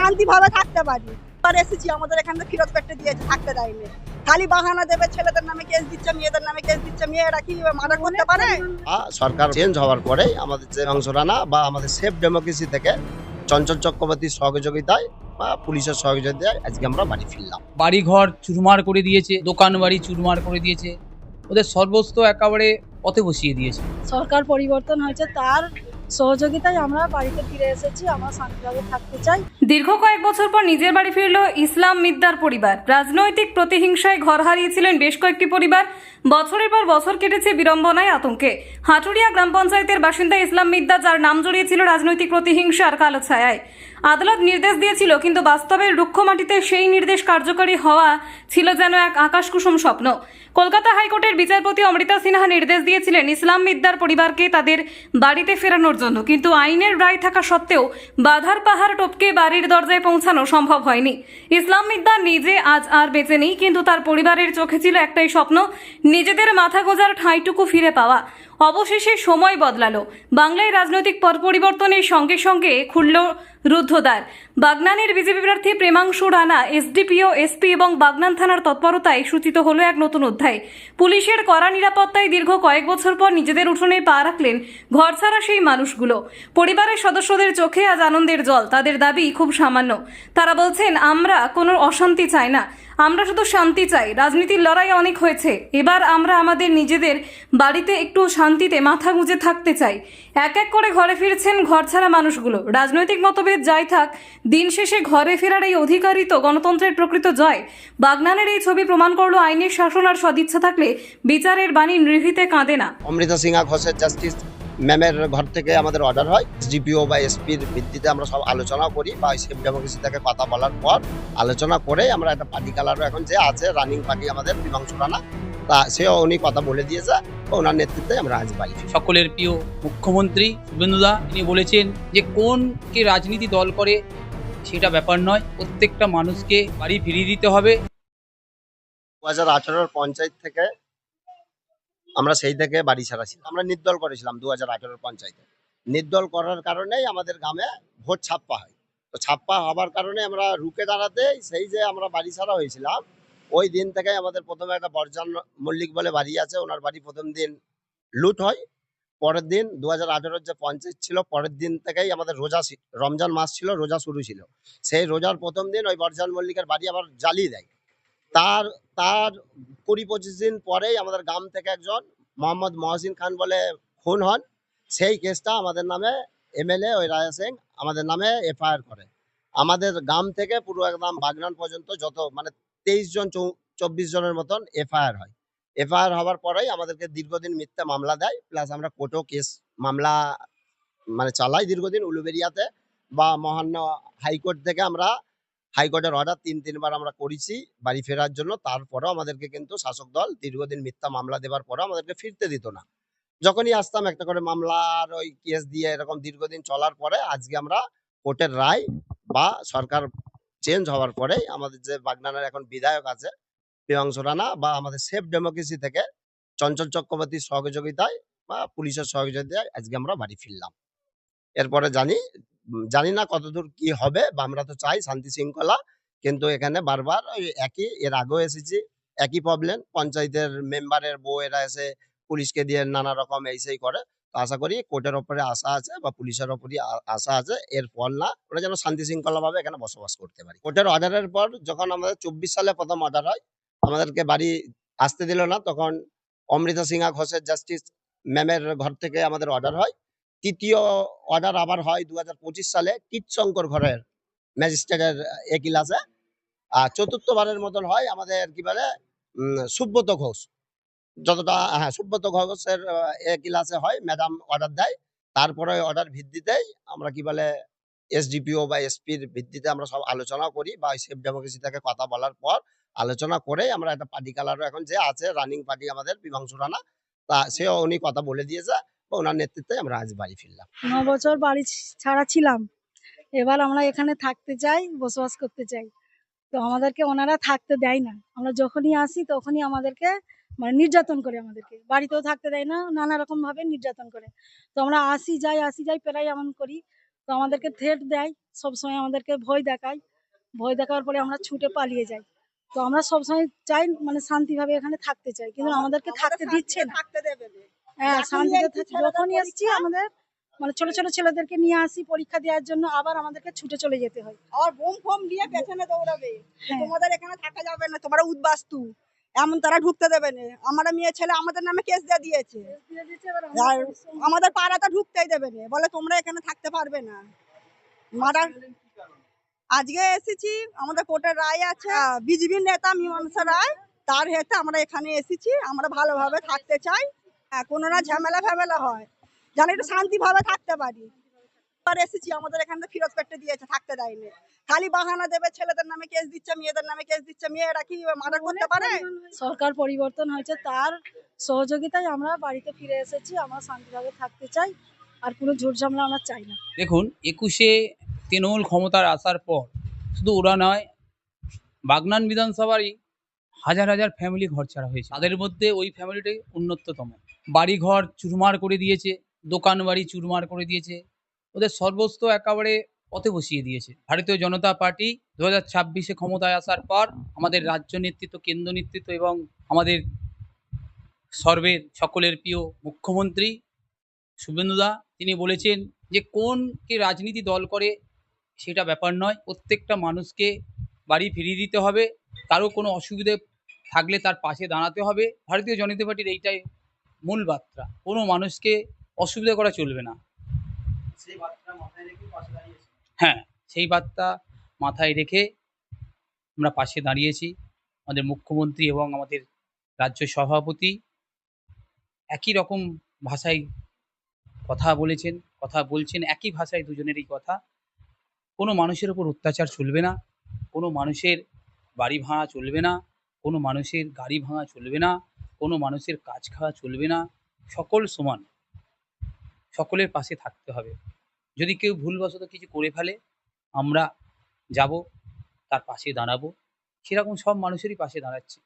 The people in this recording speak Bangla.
শান্তিভাবে থাকতে পারি। আর এসেছি, আমাদের এখানে ফেরত করতে দিয়েছে, থাকতে দেয়নি। খালি বাহানা দেবে, ছেলেদের নামে কেস দিচ্ছে, মেয়েদের নামে কেস দিচ্ছে। মেয়েরা কি মার্ডার করতে পারে? সরকার চেঞ্জ হওয়ার পরেই আমাদের যে অংশরানা বা আমাদের সেফ ডেমোক্রেসি থেকে চঞ্চল চক্রবর্তীর সহযোগিতায় বা পুলিশের সহযোগিতায় আজকে আমরা বাড়ি ফিরলাম। বাড়িঘর চুরমার করে দিয়েছে, দোকান বাড়ি চুরমার করে দিয়েছে, ওদের সর্বস্ব একেবারে পথে বসিয়ে দিয়েছে। সরকার পরিবর্তন হয়েছে, তার সহযোগিতায় আমরা বাড়িতে ফিরে এসেছি। আমরা শান্তিভাবে থাকতে চাই। দীর্ঘ কয়েক বছর পর নিজের বাড়ি ফিরল ইসলাম মিদ্দার পরিবার। রাজনৈতিক প্রতিহিংসায় ঘর হারিয়েছিলেন বেশ কয়েকটি পরিবার। বছরের পর বছর কেটেছে বিড়ম্বনায়, আতঙ্কে। হাটুরিয়া গ্রাম পঞ্চায়েতের বাসিন্দা ইসলাম মিদ্দা, যার নাম জড়িয়েছিল রাজনৈতিক প্রতিহিংসার কালো ছায়ায়। আদালত নির্দেশ দিয়েছিল, কিন্তু বাস্তবের রুক্ষ মাটিতে সেই নির্দেশ কার্যকরী হওয়া ছিল যেন এক আকাশকুসুম স্বপ্ন। কলকাতা হাইকোর্টের বিচারপতি অমৃতা সিনহা নির্দেশ দিয়েছিলেন ইসলাম মিদ্দার পরিবারকে তাদের বাড়িতে ফেরানোর জন্য, কিন্তু আইনের রায় থাকা সত্ত্বেও বাধার পাহাড় টপকে বাড়ির দরজায় পৌঁছানো সম্ভব হয়নি। ইসলাম মিদ্দা নিজে আজ আর বেঁচে নেই, কিন্তু তার পরিবারের চোখে ছিল একটাই স্বপ্ন, নিজেদের মাথা গোঁজার ঠাঁইটুকু ফিরে পাওয়া। অবশেষে সময় বদলালো। বাংলায় রাজনৈতিক পট পরিবর্তনের সঙ্গে সঙ্গে খুলল রুদ্ধদ্বার। বাগনানের বিজেপি প্রার্থী প্রেমাংশু রানা, এসডিপিও, এসপি এবং বাগনান থানার তৎপরতায় সূচিত হলো এক নতুন অধ্যায়। পুলিশের কড়া নিরাপত্তায় দীর্ঘ কয়েক বছর পর নিজেদের উঠোনে পা রাখলেন ঘরছাড়া সেই মানুষগুলো। পরিবারের সদস্যদের চোখে আজ আনন্দের জল। তাদের দাবি খুব সামান্য। তারা বলছেন, আমরা কোনো অশান্তি চাই না, আমরা শুধু শান্তি চাই। রাজনীতির লড়াই অনেক হয়েছে, এবার আমরা আমাদের নিজেদের বাড়িতে একটু শান্তিতে মাথা গুঁজে থাকতে চাই। এক এক করে ঘরে ফিরছেন ঘরছাড়া মানুষগুলো। রাজনৈতিক মতভেদ যাই থাক, দিন শেষে ঘরে ফেরার এই অধিকারই তো গণতন্ত্রের প্রকৃত জয়। বাগনানের এই ছবি প্রমাণ করলো, আইনের শাসন আর সদিচ্ছা থাকলে বিচারের বাণী নিভৃতে কাঁদে না। অমৃতা সিনহা ঘোষের জাস্টিস ম্যামের ঘর থেকে আমাদের অর্ডার হয়, এসডিপিও বা এসপির ভিত্তিতে আমরা সব আলোচনা করি বা সেফ ডেমোক্রেসি থেকে কথা বলার পর আলোচনা করে আমরা একটা পার্টি কালারও এখন যে আছে রানিং পার্টি আমাদের প্রেমাংশু রানা, তা সেও উনি কথা বলে দিয়েছে, ওনার নেতৃত্বে আমরা আজ বাড়ি ফিরি। সকলের প্রিয় মুখ্যমন্ত্রী শুভেন্দুদা তিনি বলেছেন যে কোন কে রাজনীতি দল করে সেটা ব্যাপার নয়, প্রত্যেকটা মানুষকে বাড়ি ফিরিয়ে দিতে হবে। 2018 পঞ্চায়েত থেকে আমরা সেই থেকে বাড়ি ছাড়া ছিলাম। আমরা নির্দল করেছিলাম 2018 পঞ্চায়েতে। নির্দল করার কারণেই আমাদের গ্রামে ভোট ছাপ্পা হয়। তো ছাপ্পা হবার কারণে আমরা রুখে দাঁড়াতে সেই যে আমরা বাড়ি ছাড়া হয়েছিলাম, ওই দিন থেকে আমাদের প্রথমে একটা বরজান মল্লিক বলে বাড়ি আছে, ওনার বাড়ি প্রথম দিন লুট হয়। পরের দিন 2018 যে পঞ্চায়েত ছিল, পরের দিন থেকেই আমাদের রোজা, রমজান মাস ছিল, রোজা শুরু ছিল। সেই রোজার প্রথম দিন ওই বরজান মল্লিকের বাড়ি আবার জ্বালিয়ে দেয়। তার তার 20-25 দিন পরেই আমাদের গ্রাম থেকে একজন মোহাম্মদ মহসিন খান বলে খুন হন। সেই কেসটা আমাদের নামে এমএলএ ওই রায়া সিং আমাদের নামে এফআইআর করে। আমাদের গ্রাম থেকে পুরো একদম বাগনান পর্যন্ত যত মানে 23 জন 24 জনের মতন এফআইআর হয়। এফআইআর হওয়ার পরেই আমাদেরকে দীর্ঘদিন মিথ্যা মামলা দেয়, প্লাস আমরা কোর্টও কেস মামলা মানে চালাই দীর্ঘদিন উলুবেড়িয়াতে বা মহান্য হাইকোর্ট থেকে আমরা হাইকোর্টের অর্ডার 3-3 বার আমরা করেছি বাড়ি ফেরার জন্য। তারপরেও আমাদেরকে কিন্তু শাসক দল দীর্ঘদিন মিথ্যা মামলা দেওয়ার পরেও আমাদেরকে ফিরতে দিত না। যখনই আসতাম একটা করে মামলার ওই কেস দিয়ে এরকম দীর্ঘদিন চলার পরে আজকে আমরা কোর্টের রায় বা সরকার চেঞ্জ হওয়ার পরেই আমাদের যে বাগনানের এখন বিধায়ক আছে প্রেমাংশু রানা বা আমাদের সেফ ডেমোক্রেসি থেকে চঞ্চল চক্রবর্তীর সহযোগিতায় বা পুলিশের সহযোগিতায় আজকে আমরা বাড়ি ফিরলাম। এরপরে জানি না কতদূর কি হবে, বা আমরা তো চাই শান্তি শৃঙ্খলা, কিন্তু এখানে বারবার ওই একই, এর আগেও এসেছি একই প্রবলেম। পঞ্চায়েতের মেম্বারের বউ এরা এসে পুলিশকে দিয়ে নানা রকম এই সেই করে। তো আশা করি কোর্টের ওপরে আশা আছে বা পুলিশের ওপরই আশা আছে, এর ফল না ওরা যেন শান্তি শৃঙ্খলা ভাবে এখানে বসবাস করতে পারি। কোর্টের অর্ডারের পর যখন আমাদের 24 সালে প্রথম অর্ডার হয়, আমাদেরকে বাড়ি আসতে দিল না, তখন অমৃতা সিনহা ঘোষের জাস্টিস ম্যামের ঘর থেকে আমাদের অর্ডার হয়। তৃতীয় অর্ডার আবার হয় 2025 সালে কীটশঙ্কর ঘরের ম্যাজিস্ট্রেটের একিলাসে। আর চতুর্থবারের মতন হয় আমাদের কি বলে সুব্রত ঘোষ, যতটা হ্যাঁ সুব্রত ঘোষের একিলাসে হয়, ম্যাডাম অর্ডার দেয়। তারপরে অর্ডার ভিত্তিতেই আমরা কি বলে এসডিপিও বা এসপির ভিত্তিতে আমরা সব আলোচনা করি বা সেফ ডেমোক্রেসি থেকে কথা বলার পর আলোচনা করে আমরা একটা পার্টি কালারও এখন যে আছে রানিং পার্টি আমাদের প্রেমাংশু রানা, তা সেও উনি কথা বলে দিয়েছে, ওনার নেতৃত্বে আমরা আজ বাড়ি ফিরলাম। 9 বছর বাড়ি ছাড়া ছিলাম, এবার আমরা এখানে থাকতে চাই, বসবাস করতে চাই। তো আমাদেরকে ওনারা থাকতে দেয় না। আমরা যখনই আসি তখনই আমাদেরকে মানে নির্যাতন করে, আমাদেরকে বাড়িতেও থাকতে দেয় না, নানা রকম ভাবে নির্যাতন করে। তো আমরা আসি যাই প্রায় এমন করি। তো আমাদেরকে থ্রেট দেয়, সবসময় আমাদেরকে ভয় দেখায়। ভয় দেখাবার পরে আমরা ছুটে পালিয়ে যাই। তো আমরা সবসময় চাই মানে শান্তিভাবে এখানে থাকতে চাই, কিন্তু আমাদেরকে থাকতে দিচ্ছে না। থাকতে দেবে না। হ্যাঁ, যখনই শান্তিতে এই ছেলেদের যখনই এসছি পরীক্ষা- আমাদের মানে ছোট ছোট ছেলেদেরকে নিয়ে আসি পরীক্ষা দেওয়ার জন্য, আবার আমাদেরকে ছুটে চলে যেতে হয়। আর বোম ফোম নিয়ে পেছনে দৌড়াবে যে হ্যাঁ। তোমাদের এখানে থাকা যাবে না, তোমরা উদ্বাস্তু, এমন তারা ঢুকতে দেবে না। আমরা মেয়ে ছেলে আমাদের নামে কেস দিয়ে দিয়েছে, আর আমাদের পাড়াতে ঢুকতেই দেবে না, বলে তোমরা এখানে থাকতে পারবে না। মারা আজকে এসেছি, আমাদের কোর্টের রায় আছে, বিজেপির নেতা মীমাংসা রায়, তার হেতে আমরা এখানে এসেছি। আমরা ভালোভাবে থাকতে চাই, কোনো না ঝামেলা ফ্যামেলা হয়, যেন একটু শান্তিভাবে থাকতে পারি। আর এসেছি, আমাদের এখান থেকে ফিরত পেটে দিয়েছে, থাকতে দেয়নি। খালি বাহানা দেবে, ছেলেদের নামে কেস দিচ্ছে, মেয়েদের নামে কেস দিচ্ছে। মেয়েরা কি মার্ডার করতে পারে? সরকার পরিবর্তন হয়েছে, তার সহযোগিতায় আমরা বাড়িতে ফিরে এসেছি। আমরা শান্তিভাবে থাকতে চাই, আর কোনো ঝুট ঝামেলা আমরা চাই না। দেখুন 21-এ তৃণমূল ক্ষমতার আসার পর শুধু ওরা নয়, বাগনান বিধানসভারই হাজার হাজার ফ্যামিলি ঘর ছাড়া হয়েছে। তাদের মধ্যে ওই ফ্যামিলিটাই উন্নততম। বাড়ি ঘর চুরমার করে দিয়েছে, দোকান বাড়ি চুরমার করে দিয়েছে, ওদের সর্বস্ব একেবারে পথে বসিয়ে দিয়েছে। ভারতীয় জনতা পার্টি 2026-এ ক্ষমতায় আসার পর আমাদের রাজ্য নেতৃত্ব, কেন্দ্র নেতৃত্ব এবং আমাদের সর্বের সকলের প্রিয় মুখ্যমন্ত্রী শুভেন্দুদা, তিনি বলেছেন যে কোনকে রাজনীতি দল করে সেটা ব্যাপার নয়, প্রত্যেকটা মানুষকে বাড়ি ফিরিয়ে দিতে হবে, কারো কোনো অসুবিধে থাকলে তার পাশে দাঁড়াতে হবে। ভারতীয় জনতা পার্টির এইটাই মূল বার্তা, কোনো মানুষকে অসুবিধা করা চলবে না। হ্যাঁ, সেই বার্তা মাথায় রেখে আমরা পাশে দাঁড়িয়েছি। আমাদের মুখ্যমন্ত্রী এবং আমাদের রাজ্য সভাপতি একই রকম ভাষায় কথা বলছেন, একই ভাষায় দুজনেরই কথা। কোনো মানুষের উপর অত্যাচার চলবে না, কোনো মানুষের বাড়ি ভাঙা চলবে না, কোনো মানুষের গাড়ি ভাঙা চলবে না, কোনো মানুষের কাজ খাওয়া চলবে না। সকল সমান, সকলের পাশে থাকতে হবে। যদি কেউ ভুলবশত কিছু করে ফেলে, আমরা যাব, তার পাশে দাঁড়াবো। সেরকম সব মানুষেরই পাশে দাঁড়াচ্ছি।